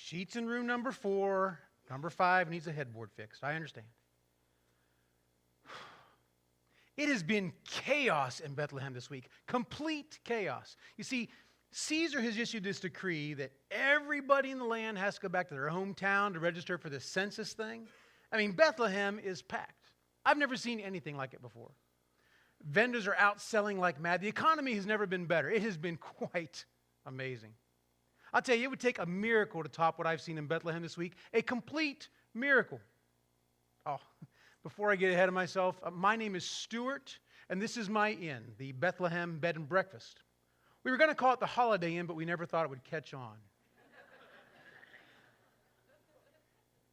Sheets in room number 4. Number 5 needs a headboard fixed. I understand. It has been chaos in Bethlehem this week. Complete chaos. You see, Caesar has issued this decree that everybody in the land has to go back to their hometown to register for the census thing. I mean, Bethlehem is packed. I've never seen anything like it before. Vendors are out selling like mad. The economy has never been better. It has been quite amazing. I'll tell you, it would take a miracle to top what I've seen in Bethlehem this week. A complete miracle. Oh, before I get ahead of myself, my name is Stewart, and this is my inn, the Bethlehem Bed and Breakfast. We were going to call it the Holiday Inn, but we never thought it would catch on.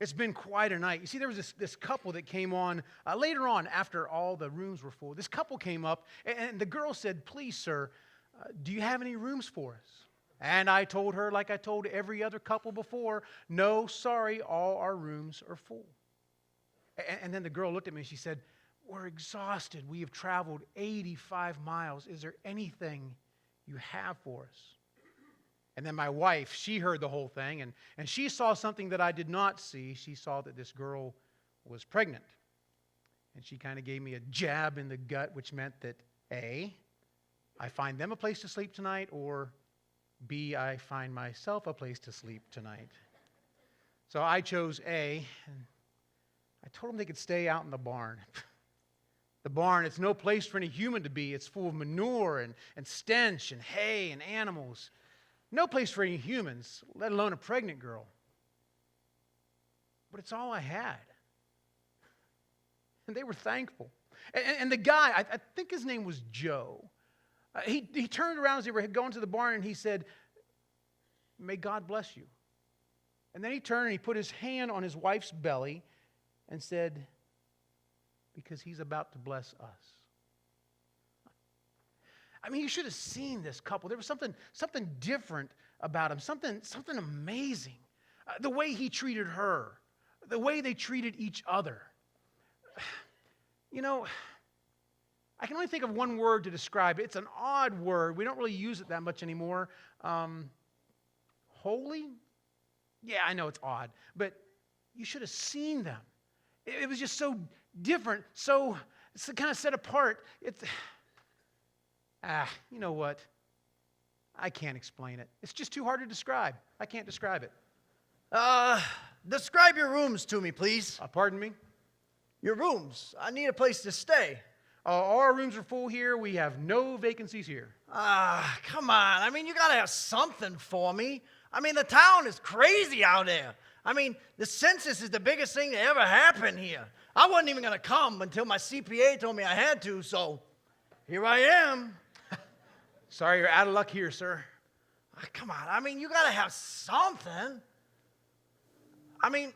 It's been quite a night. You see, there was this couple that came on later on after all the rooms were full. This couple came up, and the girl said, "Please, sir, do you have any rooms for us?" And I told her, like I told every other couple before, "No, sorry, all our rooms are full." And then the girl looked at me and she said, "We're exhausted. We have traveled 85 miles. Is there anything you have for us?" And then my wife, she heard the whole thing, and she saw something that I did not see. She saw that this girl was pregnant. And she kind of gave me a jab in the gut, which meant that A, I find them a place to sleep tonight, or B, I find myself a place to sleep tonight. So I chose A, and I told them they could stay out in the barn. The barn, it's no place for any human to be. It's full of manure and stench and hay and animals. No place for any humans, let alone a pregnant girl. But it's all I had. And they were thankful. And the guy, I think his name was Joe, he turned around as they were going to the barn and he said, "May God bless you." And then he turned and he put his hand on his wife's belly and said, "Because he's about to bless us." I mean, you should have seen this couple. There was something different about him, something amazing. The way he treated her, the way they treated each other. You know, I can only think of one word to describe it. It's an odd word. We don't really use it that much anymore. Holy? Yeah, I know it's odd, but you should have seen them. It was just so different, so kind of set apart. You know what? I can't explain it. It's just too hard to describe. I can't describe it. Describe your rooms to me, please. Pardon me? Your rooms. I need a place to stay. All our rooms are full here. We have no vacancies here. Come on. I mean, you got to have something for me. I mean, the town is crazy out there. I mean, the census is the biggest thing that ever happened here. I wasn't even going to come until my CPA told me I had to, so here I am. Sorry, you're out of luck here, sir. Come on. I mean, you got to have something. I mean,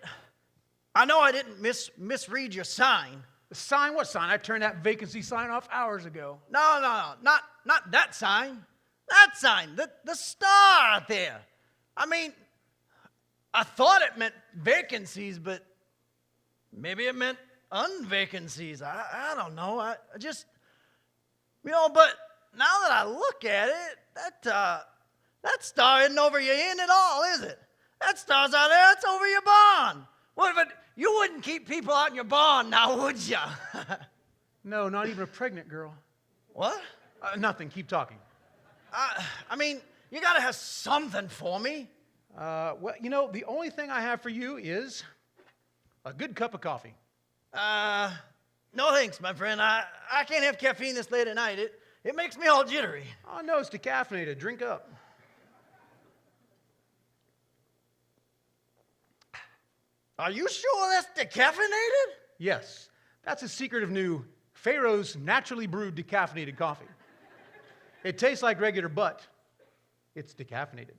I know I didn't misread your sign. The sign? What sign? I turned that vacancy sign off hours ago. No, not that sign. That sign, the star out there. I mean, I thought it meant vacancies, but maybe it meant unvacancies. I don't know. I just, but now that I look at it, that star isn't over your inn at all, is it? That star's out there, that's over your barn. What if you wouldn't keep people out in your barn now, would you? No, not even a pregnant girl. What? Nothing. Keep talking. I mean, you got to have something for me. Well, the only thing I have for you is a good cup of coffee. No thanks, my friend. I can't have caffeine this late at night. It makes me all jittery. Oh, no, it's decaffeinated. Drink up. Are you sure that's decaffeinated? Yes. That's a secret of new Pharaoh's naturally brewed decaffeinated coffee. It tastes like regular, but it's decaffeinated.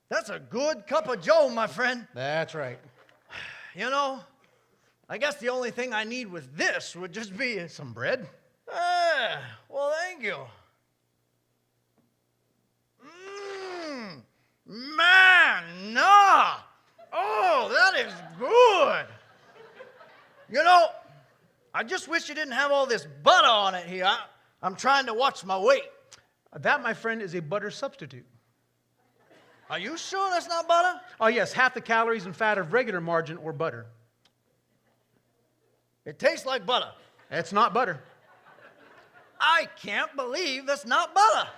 That's a good cup of joe, my friend. That's right. I guess the only thing I need with this would just be Some bread? Well, thank you. Man, nah. Oh, that is good. I just wish you didn't have all this butter on it here. I'm trying to watch my weight. That, my friend, is a butter substitute. Are you sure that's not butter? Oh, yes, half the calories and fat of regular margarine or butter. It tastes like butter. It's not butter. I can't believe that's not butter.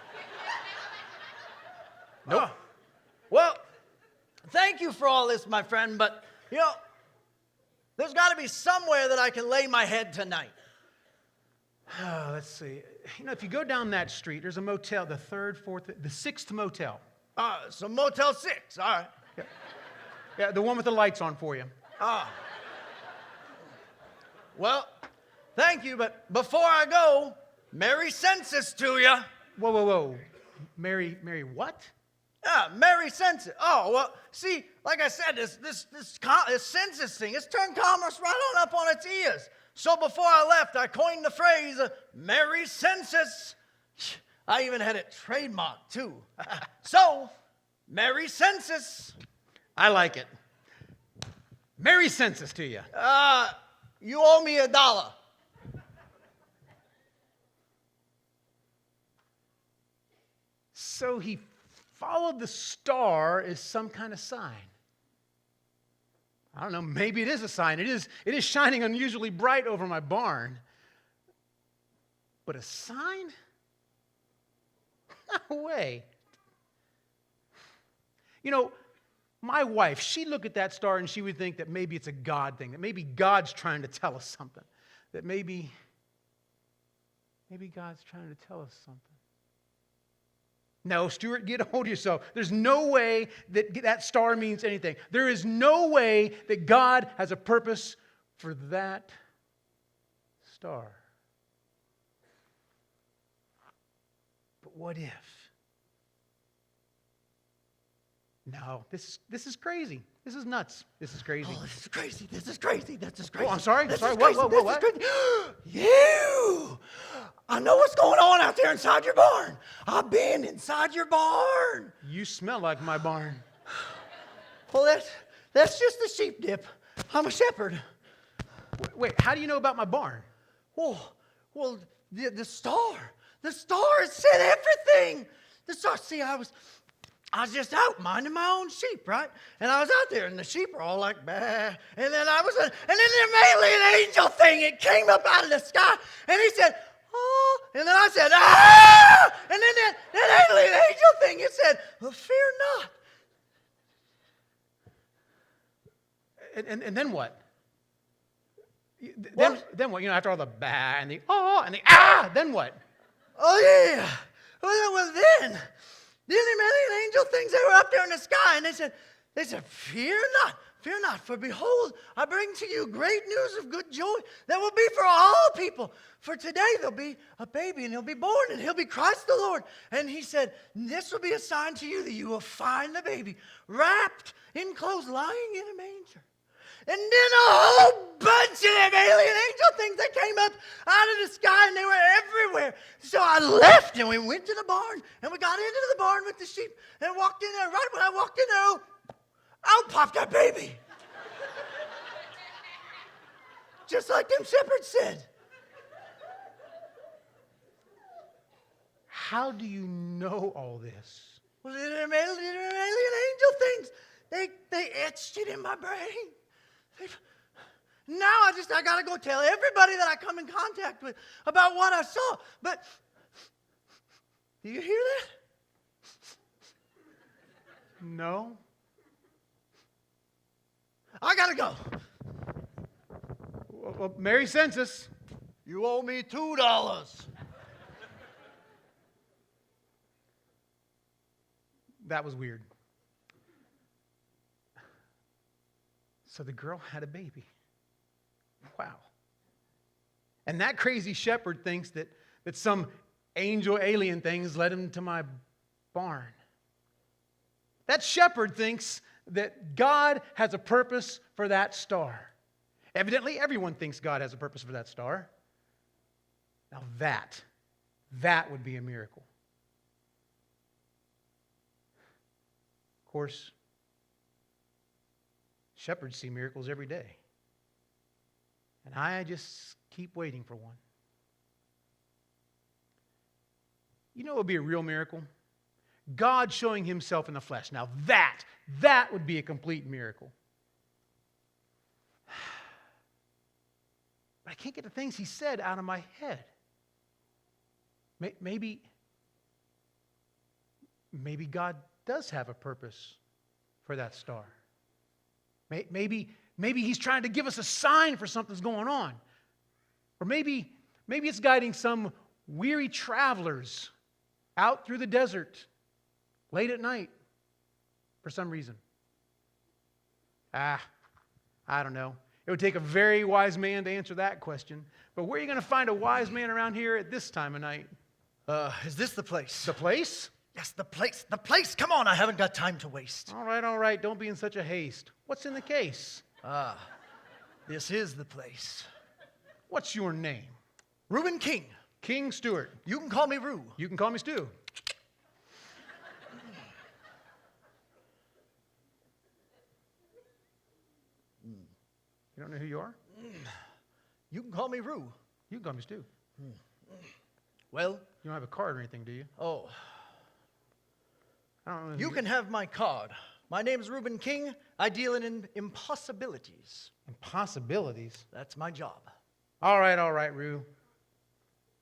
Nope. Well, thank you for all this, my friend, but, there's got to be somewhere that I can lay my head tonight. Let's see. If you go down that street, there's a motel, the third, fourth, the sixth motel. So Motel 6, all right. Yeah, the one with the lights on for you. Well, thank you, but before I go, Merry Census to you. Whoa. Mary what? Yeah, Merry Census. Oh, well, see, like I said, this census thing, it's turned commerce right on up on its ears. So before I left, I coined the phrase, Merry Census. I even had it trademarked, too. So, Merry Census. I like it. Merry Census to you. You owe me $1. So he followed the star as some kind of sign. I don't know, maybe it is a sign. It is shining unusually bright over my barn. But a sign? No way. My wife, she'd look at that star and she would think that maybe it's a God thing, that maybe God's trying to tell us something, that maybe God's trying to tell us something. No, Stewart, get a hold of yourself. There's no way that star means anything. There is no way that God has a purpose for that star. But what if? No, this is crazy. This is nuts. This is crazy. Oh, this is crazy. This is crazy. This is crazy. Oh, I'm sorry. This Sorry. is crazy. What? You! I know what's going on out there inside your barn. I've been inside your barn. You smell like my barn. Well, that's just the sheep dip. I'm a shepherd. Wait, how do you know about my barn? Well, the star. The star said everything. The star. See, I was just out minding my own sheep, right? And I was out there, and the sheep were all like, bah. And then and then the alien angel thing, it came up out of the sky, and he said, oh. And then I said, ah. And then that alien angel thing, it said, well, fear not. And then what? What? Then what? After all the bah and the oh and the ah, then what? Oh, yeah. Well, then the alien angel things, they were up there in the sky, and they said, fear not, for behold, I bring to you great news of good joy that will be for all people. For today there'll be a baby, and he'll be born, and he'll be Christ the Lord. And he said, this will be a sign to you that you will find the baby wrapped in clothes, lying in a manger. And then a whole bunch of them alien angel things that came up out of the sky, and they were everywhere. So I left, and we went to the barn, and we got into the barn with the sheep, and walked in there. Right when I walked in there, out popped that baby. Just like them shepherds said. How do you know all this? Well, them alien angel things, they etched it in my brain. Now I got to go tell everybody that I come in contact with about what I saw. But do you hear that? No. I got to go. Well, Merry Census. You owe me $2. That was weird. So the girl had a baby. Wow. And that crazy shepherd thinks that some angel alien things led him to my barn. That shepherd thinks that God has a purpose for that star. Evidently, everyone thinks God has a purpose for that star. Now that would be a miracle. Of course, shepherds see miracles every day. And I just keep waiting for one. You know what would be a real miracle? God showing himself in the flesh. Now that would be a complete miracle. But I can't get the things he said out of my head. Maybe God does have a purpose for that star. Maybe he's trying to give us a sign for something's going on. Or maybe it's guiding some weary travelers out through the desert late at night for some reason. I don't know. It would take a very wise man to answer that question. But where are you going to find a wise man around here at this time of night? Is this the place? The place? Yes, the place. The place. Come on, I haven't got time to waste. All right. Don't be in such a haste. What's in the case? This is the place. What's your name? Reuben King. King Stewart. You can call me Rue. You can call me Stu. You don't know who you are? You can call me Rue. You can call me Stu. Well? You don't have a card or anything, do you? Oh. I don't know. You can have my card. My name's Reuben King. I deal in impossibilities. Impossibilities? That's my job. All right, Rue.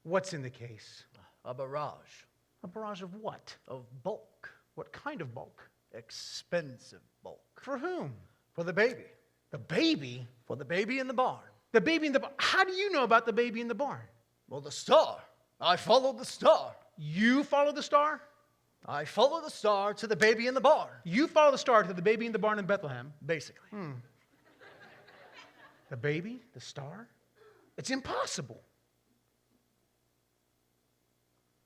What's in the case? A barrage. A barrage of what? Of bulk. What kind of bulk? Expensive bulk. For whom? For the baby. The baby? For the baby in the barn. The baby in the barn? How do you know about the baby in the barn? Well, the star. I followed the star. You follow the star? I follow the star to the baby in the barn. You follow the star to the baby in the barn in Bethlehem? Basically. The baby? The star? It's impossible.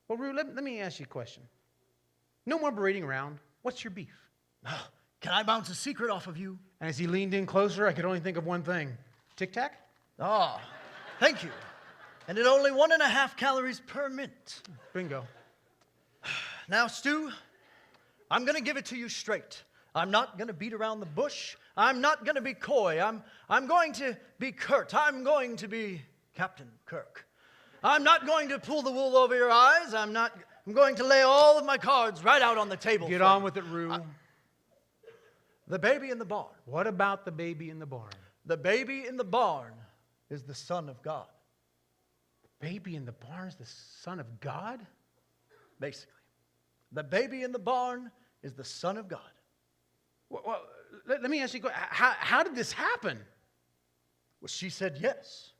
Well, Rue, let me ask you a question. No more berating around. What's your beef? Can I bounce a secret off of you? And as he leaned in closer, I could only think of one thing. Tic-tac? Thank you. And at only 1.5 calories per minute. Bingo. Now, Stu, I'm going to give it to you straight. I'm not going to beat around the bush. I'm not going to be coy. I'm going to be curt. I'm going to be Captain Kirk. I'm not going to pull the wool over your eyes. I'm going to lay all of my cards right out on the table. Get on with it, Rue. The baby in the barn. What about the baby in the barn? The baby in the barn is the Son of God. The baby in the barn is the Son of God? Basically. The baby in the barn is the Son of God. Well, let me ask you, how did this happen? Well, she said yes.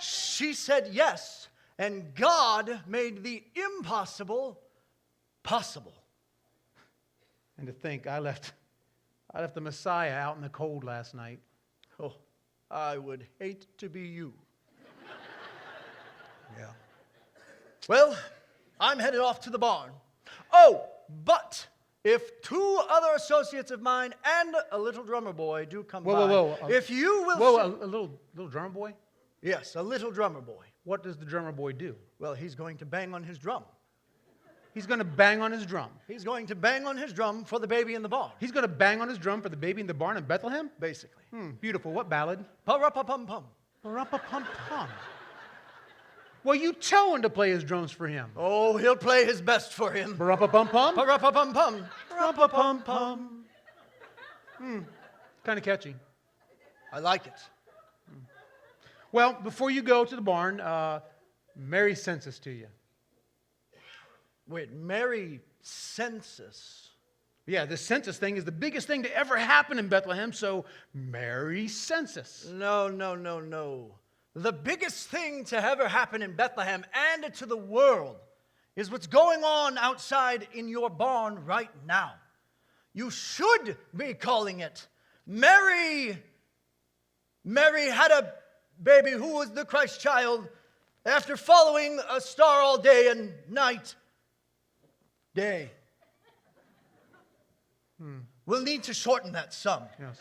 She said yes, and God made the impossible possible. And to think, I left the Messiah out in the cold last night. Oh, I would hate to be you. Yeah. Well, I'm headed off to the barn. Oh, but if 2 other associates of mine and a little drummer boy do come by, whoa. If you will... Whoa, a little drummer boy? Yes, a little drummer boy. What does the drummer boy do? Well, he's going to bang on his drum. He's going to bang on his drum. He's going to bang on his drum for the baby in the barn. He's going to bang on his drum for the baby in the barn in Bethlehem? Basically. Beautiful. What ballad? Pa-ra-pa-pum-pum. Pa-ra-pa-pum-pum. Well, you tell him to play his drums for him. Oh, he'll play his best for him. Pa-ra-pa-pum-pum? Pa-ra-pa-pum-pum. Pa-ra-pa-pum-pum. Kind of catchy. I like it. Well, before you go to the barn, Merry census to you. Wait, Merry census? Yeah, this census thing is the biggest thing to ever happen in Bethlehem, so Merry census. No. The biggest thing to ever happen in Bethlehem and to the world is what's going on outside in your barn right now. You should be calling it Mary had a baby who was the Christ child after following a star all day and night. Day. We'll need to shorten that some. Yes.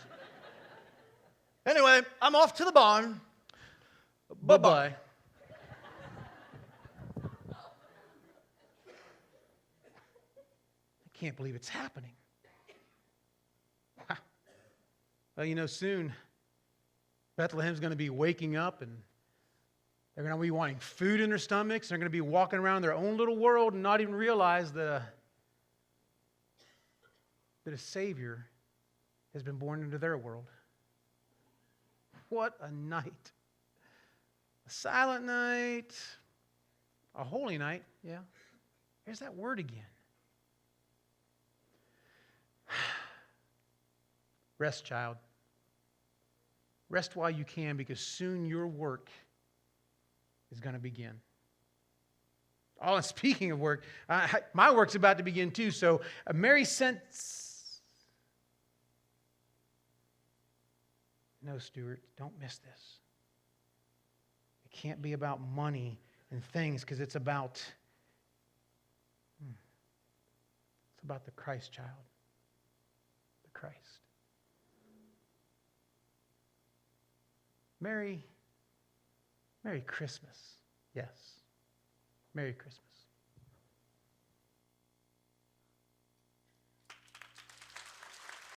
Anyway, I'm off to the barn. Bye-bye. I can't believe it's happening. Wow. Well, soon Bethlehem's going to be waking up and They're going to be wanting food in their stomachs. They're going to be walking around their own little world and not even realize that a Savior has been born into their world. What a night. A silent night. A holy night. Yeah. There's that word again. Rest, child. Rest while you can, because soon your work is going to begin. Oh, and speaking of work, my work's about to begin too. So Mary sent... No, Stewart, don't miss this. It can't be about money and things, because it's about the Christ child. The Christ. Merry Christmas. Yes. Merry Christmas.